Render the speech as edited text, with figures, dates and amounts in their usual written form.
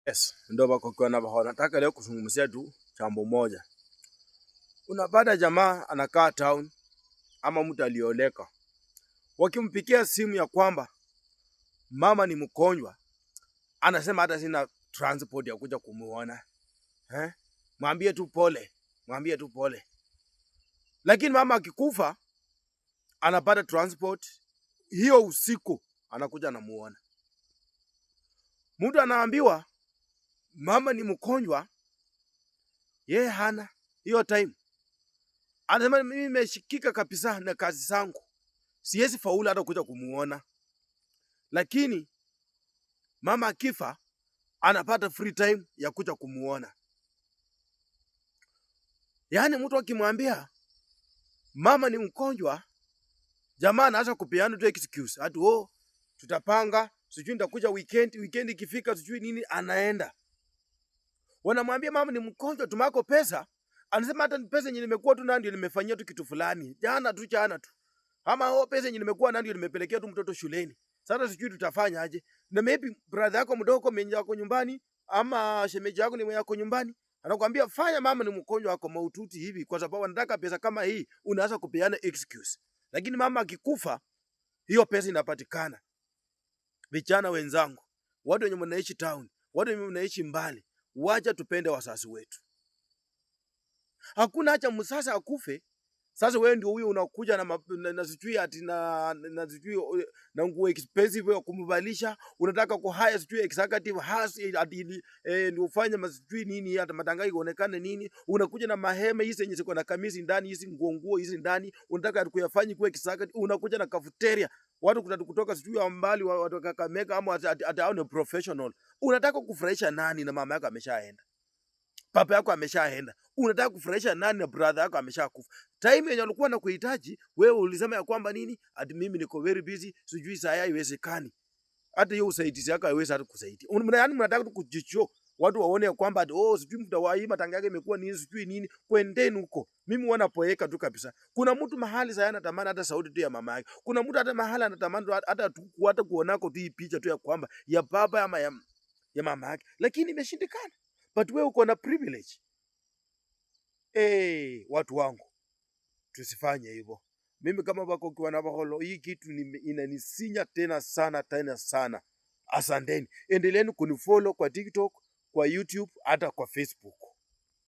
Yes, ndo bako kwa na bahona. Nataka leo kuzungumzia tu jambo moja. Unapata jamaa anakaa town ama mtu alioleka. Wakimpikia simu ya kwamba mama ni mgonjwa, anasema hata sina transport ya kuja kumuona. Mwambie tu pole, mwambie tu pole. Lakini mama akikufa anapata transport hiyo usiku anakuja anamuona. Mtu anaambiwa mama ni mgonjwa, yeye hana hiyo time. Anasema mimi nimeshikika kabisa na kazi zangu, siwezi faulu hata kuja kumuona. Lakini mama akifa anapata free time ya kuja kumuona. Yaani mtu akimwambia mama ni mgonjwa, jamaa anaanza kupeana tu excuse. Ati tutapanga, sijui nitakuja weekend ikifika sijui nini anaenda. Wanamwambia mama ni mgonjwa, tumako pesa. Anasema hata pesa yenye nimekuwa tu ndio nimefanyia tu kitu fulani. Jana tu. Ama pesa yenye nimekuwa ndio nimepelekea tu mtoto shuleni. Sasa sijui tutafanya aje. Na maybe brother yako mdogo mwenye yako nyumbani ama shemeji yako ni mwenye yako nyumbani, anakuambia fanya mama ni mgonjwa wako maututi hivi kwa sababu anataka pesa kama hii, unaanza kupeana excuse. Lakini mama akikufa hiyo pesa inapatikana. Vijana wenzangu, watu wenye mnaishi town, watu wenye mnaishi mbali, wacha tupende wazazi wetu. Hakuna haja msasa akufe. Sasa wewe ndio huyo unakuja na sijui ati na sijui na nguo expensive ya kumvalisha, unataka kuhaya sijui executive house ati ndio ufanye masijui nini hata matangazo ionekane nini, unakuja na mahema hizi zenye ziko na kamisi ndani, hizi nguo hizi ndani, unataka kuyafanya kuwe executive, unakuja na cafeteria, watu kutoka sijui mbali watu Kakamega ama ati hao ni professional. Unataka kufurahisha nani na mama yako ameshaenda? Papa yako ameshaenda. Unataka kufurahisha nani na brother yako ameshakufa? Time yenye alikuwa anakuhitaji wewe ulisema ya kwamba nini? Ati mimi niko very busy, sijui saa haiwezekani. Hata hiyo usaidizi yako haiwezi hata kusaidia. Yaani mnataka tu kujicho watu waone ya kwamba sijui mtawai matanga yake imekuwa nini sijui nini, kwendeni huko. Mimi wanapoeka tu kabisa. Kuna mtu mahali sana anatamani hata sauti tu ya mama yake. Kuna mtu hata mahali anatamani hata kuonako tu hii picha tu ya kwamba ya baba ama ya mama yake. Lakini imeshindikana. But wewe uko na privilege. Watu wangu, tusifanye hivyo. Mimi kama bako kwa na baholo, hii kitu inanisinya tena sana. Asanteni. Endeleeni kunifollow kwa TikTok, kwa YouTube, hata kwa Facebook.